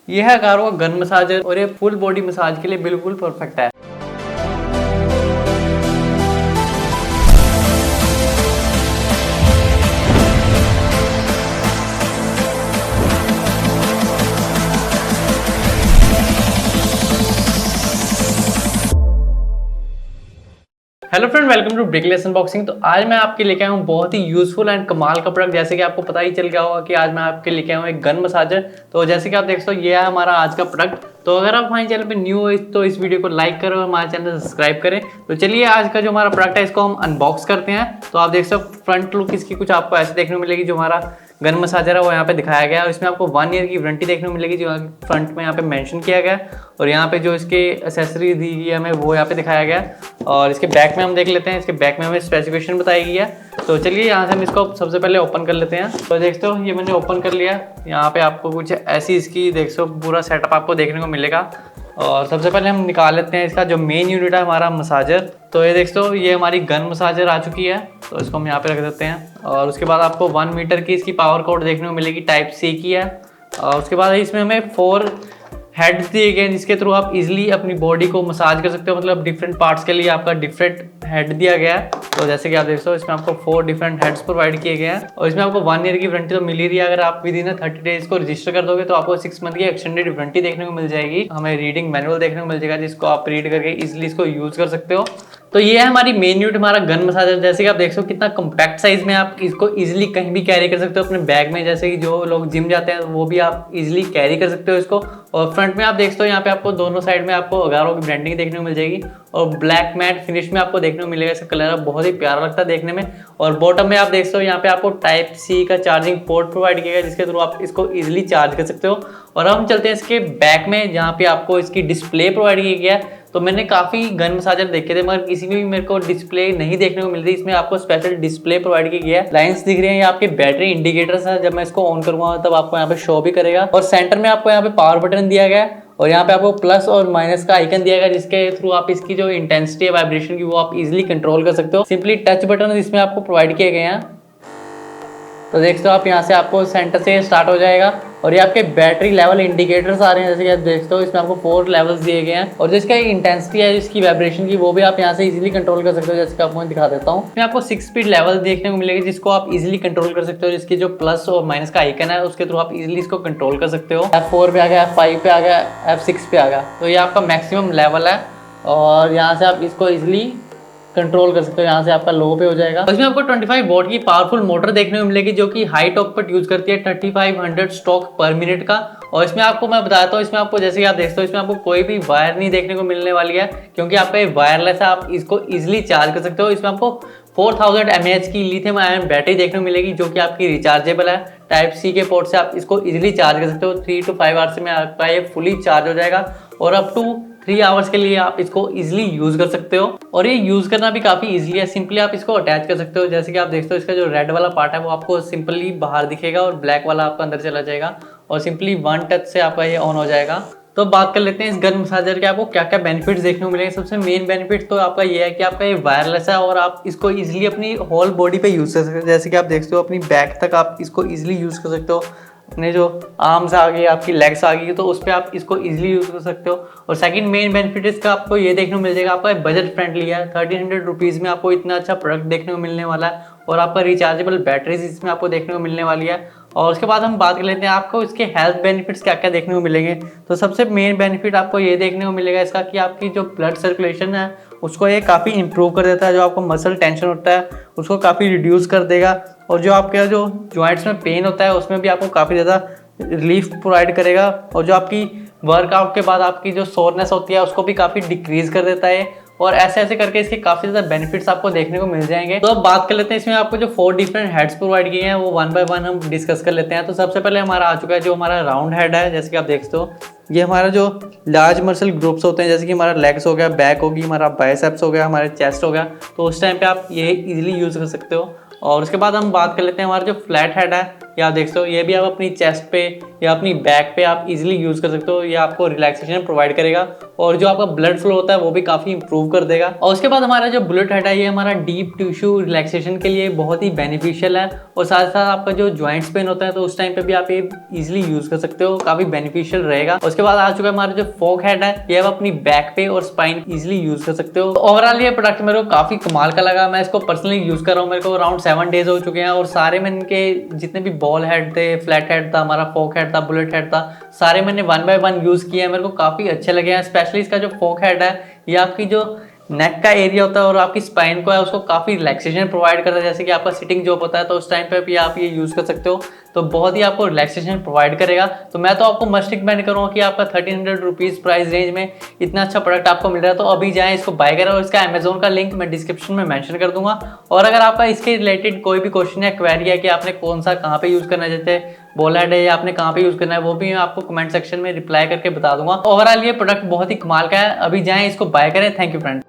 ये है गारो का गन मसाजर और ये फुल बॉडी मसाज के लिए बिल्कुल परफेक्ट है। हेलो फ्रेंड, वेलकम टू ब्रिकलेस अनबॉक्सिंग। तो आज मैं आपके लेके आया हूँ बहुत ही यूजफुल एंड कमाल का प्रोडक्ट। जैसे कि आपको पता ही चल गया होगा कि आज मैं आपके लेके आया हूँ एक गन मसाजर। तो जैसे कि आप देख सकते हो ये है हमारा आज का प्रोडक्ट। तो अगर आप हमारे चैनल पे न्यू हो तो इस वीडियो को लाइक करें और हमारे चैनल सब्सक्राइब करें। तो चलिए आज का जो हमारा प्रोडक्ट है इसको हम अनबॉक्स करते हैं। तो आप देख सकते हो फ्रंट लुक इसकी कुछ आपको ऐसे देखने को मिलेगी। जो हमारा गन मसाजर है वो यहाँ पे दिखाया गया है और इसमें आपको 1 ईयर की वारंटी देखने को मिलेगी, जो फ्रंट में यहाँ पे मेंशन किया गया है। और यहाँ पे जो इसके एसेसरी दी गई है हमें वो यहाँ पे दिखाया गया है। और इसके बैक में हम देख लेते हैं, इसके बैक में हमें स्पेसिफिकेशन बताई गई है। तो चलिए यहाँ से हम इसको सबसे पहले ओपन कर लेते हैं। तो देखते हो ये मैंने ओपन कर लिया। यहाँ पे आपको कुछ ऐसी इसकी देखते हो पूरा सेटअप आपको देखने को मिलेगा। और सबसे पहले हम निकाल लेते हैं इसका जो मेन यूनिट है हमारा मसाजर। तो ये देखते हो ये हमारी गन मसाजर आ चुकी है। तो इसको हम यहाँ पे रख देते हैं। और उसके बाद आपको 1 मीटर की इसकी पावर कॉर्ड देखने को मिलेगी, टाइप सी की है। और उसके बाद इसमें हमें 4 हेड्स दिए गए हैं जिसके थ्रू आप इजीली अपनी बॉडी को मसाज कर सकते हो। मतलब डिफरेंट पार्ट्स के लिए आपका डिफरेंट हेड दिया गया है। तो जैसे कि आप देख सकते हो इसमें आपको 4 डिफरेंट हेड्स प्रोवाइड किए गए हैं। और इसमें आपको 1 ईयर की वारंटी तो मिल ही रही है। अगर आप विद इन 30 डेज को रजिस्टर कर दोगे तो आपको 6 मंथ की एक्सटेंडेड वारंटी देखने को मिल जाएगी। हमें रीडिंग मैनुअल देखने को मिल जाएगा जिसको आप रीड करके इजिली इसको यूज कर सकते हो। तो ये है हमारी मेन यूनिट, हमारा गन मसाजर। जैसे कि आप देख सकते हो कितना कम्पैक्ट साइज में आप इसको इजीली कहीं भी कैरी कर सकते हो अपने बैग में। जैसे कि जो लोग जिम जाते हैं वो भी आप इजीली कैरी कर सकते हो इसको। और फ्रंट में आप देख सकते हो यहाँ पे आपको दोनों साइड में आपको अगारो की ब्रांडिंग देखने को मिल जाएगी। और ब्लैक मैट फिनिश में आपको देखने को मिलेगा। इसका कलर बहुत ही प्यारा लगता है देखने में। और बॉटम में आप देख सकते हो यहाँ पे आपको टाइप सी का चार्जिंग पोर्ट प्रोवाइड किया गया जिसके थ्रू आप इसको इजीली चार्ज कर सकते हो। और अब हम चलते हैं इसके बैक में जहाँ पे आपको इसकी डिस्प्ले प्रोवाइड किया गया है। तो मैंने काफ़ी गन मसाजर देखे थे मगर किसी में भी मेरे को डिस्प्ले नहीं देखने को मिल रही। इसमें आपको स्पेशल डिस्प्ले प्रोवाइड की गया है। लाइंस दिख रही हैं, ये आपके बैटरी इंडिकेटर्स है। जब मैं इसको ऑन करूँगा तब आपको यहाँ पे शो भी करेगा। और सेंटर में आपको यहाँ पे पावर बटन दिया गया है। और यहाँ पे आपको प्लस और माइनस का आइकन दिया गया जिसके थ्रू आप इसकी जो इंटेंसिटी है वाइब्रेशन की वो आप इजीली कंट्रोल कर सकते हो। सिंपली टच बटन इसमें आपको प्रोवाइड किए गए हैं। तो देखते हो आप यहाँ से आपको सेंटर से स्टार्ट हो जाएगा। और ये आपके बैटरी लेवल इंडिकेटर्स आ रहे हैं। जैसे कि आप देखते हो इसमें आपको 4 लेवल्स दिए गए हैं। और जो इसका इंटेंसिटी है इसकी वाइब्रेशन की वो भी आप यहाँ से इजीली कंट्रोल कर सकते हो। जैसे कि आपको मैं दिखा देता हूँ, इसमें आपको 6 स्पीड लेवल देखने को मिलेगी जिसको आप इजीली कंट्रोल कर सकते हो। जिसकी जो प्लस और माइनस का आइकन है उसके थ्रू आप इजीली इसको कंट्रोल कर सकते हो। F4 पे आ गया, F5 पे आ गया, F6 पे आ गया। तो ये आपका मैक्सिमम लेवल है। और यहाँ से आप इसको इजीली कंट्रोल कर सकते हो। यहाँ से आपका लो पे हो जाएगा। इसमें आपको 25 वॉट की पावरफुल मोटर देखने को मिलेगी जो कि हाई टॉप पर यूज करती है 3500 स्ट्रोक पर मिनट का। और इसमें आपको मैं बताता हूँ, इसमें आपको जैसे कि आप देखते हो इसमें आपको कोई भी वायर नहीं देखने को मिलने वाली है क्योंकि आपका ये वायरलेस है। आप इसको इजिली चार्ज कर सकते हो। इसमें आपको 4000 mAh की लिथियम आयन बैटरी देखने को मिलेगी जो कि आपकी रिचार्जेबल है। टाइप सी के पोर्ट से आप इसको इजीली चार्ज कर सकते हो। 3 to 5 आवर्स में आपका ये फुली चार्ज हो जाएगा। और अप टू 3 आवर्स के लिए आप इसको इजीली यूज कर सकते हो। और ये यूज करना भी काफी इजीली है। सिंपली आप इसको अटैच कर सकते हो। जैसे कि आप देखते हो इसका जो रेड वाला पार्ट है वो आपको सिंपली बाहर दिखेगा और ब्लैक वाला आपका अंदर चला जाएगा। और सिंपली 1 टच से आपका ये ऑन हो जाएगा। तो बात कर लेते हैं इस गन मसाजर के आपको क्या क्या बेनिफिट्स देखने को मिलेंगे। सबसे मेन बेनिफिट तो आपका ये है कि आपका ये वायरलेस है और आप इसको इजीली अपनी होल बॉडी पे यूज कर सकते हो। जैसे कि आप देखते हो अपनी बैक तक आप इसको इजीली यूज कर सकते हो। अपने जो आर्म्स आ गई, आपकी लेग्स आ गई, तो उस पर आप इसको इजीली यूज कर सकते हो। और सेकंड मेन बेनिफिट इसका आपको ये देखने को मिल जाएगा, आपका बजट फ्रेंडली है। 1300 रुपीज़ में आपको इतना अच्छा प्रोडक्ट देखने को मिलने वाला है। और आपका रिचार्जेबल बैटरीज इसमें आपको देखने को मिलने वाली है। और उसके बाद हम बात कर लेते हैं आपको इसके हेल्थ बेनिफिट्स क्या क्या देखने को मिलेंगे। तो सबसे मेन बेनिफिट आपको ये देखने को मिलेगा इसका कि आपकी जो ब्लड सर्कुलेशन है उसको ये काफ़ी इंप्रूव कर देता है। जो आपको मसल टेंशन होता है उसको काफ़ी रिड्यूस कर देगा। और जो आपके जो जॉइंट्स में पेन होता है उसमें भी आपको काफ़ी ज़्यादा रिलीफ प्रोवाइड करेगा। और जो आपकी वर्कआउट के बाद आपकी जो सोरनेस होती है उसको भी काफ़ी डिक्रीज कर देता है। और ऐसे ऐसे करके इसके काफ़ी ज़्यादा बेनिफिट्स आपको देखने को मिल जाएंगे। तो अब बात कर लेते हैं इसमें आपको जो 4 डिफरेंट हेड्स प्रोवाइड किए हैं वो 1 बाय 1 हम डिस्कस कर लेते हैं। तो सबसे पहले हमारा आ चुका है जो हमारा राउंड हेड है। जैसे कि आप देखते हो ये हमारा जो लार्ज मसल ग्रुप्स होते हैं, जैसे कि हमारा लेग्स हो गया, बैक होगी, हमारा बाइसेप्स हो गया, हमारे चेस्ट हो गया, तो उस टाइम पे आप ये इजीली यूज़ कर सकते हो। और उसके बाद हम बात कर लेते हैं हमारा जो फ्लैट हेड है या आप देख सकते हो ये भी आप अपनी चेस्ट पे या अपनी बैक पे आप इजीली यूज कर सकते हो। ये आपको रिलैक्सेशन प्रोवाइड करेगा और जो आपका ब्लड फ्लो होता है वो भी काफी इंप्रूव कर देगा। और उसके बाद हमारा जो बुलेट हेड है ये हमारा डीप टिश्यू रिलैक्सेशन के लिए बहुत ही बेनिफिशियल है और साथ साथ आपका जो जॉइंट्स पेन होता है तो उस टाइम पे भी आप ये इजीली यूज कर सकते हो, काफी बेनिफिशियल रहेगा। उसके बाद आ चुका है हमारा जो फोक हेड है, ये आप अपनी बैक पे और स्पाइन इजीली यूज कर सकते हो। ओवरऑल ये प्रोडक्ट मेरे को काफी कमाल का लगा। मैं इसको पर्सनली यूज कर रहा हूँ, मेरे को अराउंड 7 डेज हो चुके हैं और सारे मैंने इनके जितने भी बॉल हेड थे, फ्लैट हेड था, हमारा फोक हेड था, बुलेट हेड था, सारे मैंने 1 बाय 1 यूज किया है। मेरे को काफी अच्छे लगे हैं। स्पेशली इसका जो फोक हेड है ये आपकी जो नेक का एरिया होता है और आपकी स्पाइन को है उसको काफी रिलैक्सेशन प्रोवाइड करता है। जैसे कि आपका सिटिंग जॉब होता है तो उस टाइम पे भी आप ये यूज कर सकते हो, तो बहुत ही आपको रिलैक्सेशन प्रोवाइड करेगा। तो मैं तो आपको मस्ट रिकमेंड करूँगा कि आपका 1300 रुपीज़ प्राइस रेंज में इतना अच्छा प्रोडक्ट आपको मिल रहा है तो अभी जाएं इसको बाय करें। और इसका अमेजोन का लिंक मैं डिस्क्रिप्शन में मेंशन कर दूंगा। और अगर आपका इसके रिलेटेड कोई भी क्वेश्चन या क्वेरी है कि आपने कौन सा कहाँ पे यूज करना चाहते हैं बॉल हेड है या आपने कहाँ पे यूज करना है, वो भी मैं आपको कमेंट सेक्शन में रिप्लाई करके बता दूंगा। ओवरऑल ये प्रोडक्ट बहुत ही कमाल का है, अभी जाएं इसको बाय करें। Thank you friend.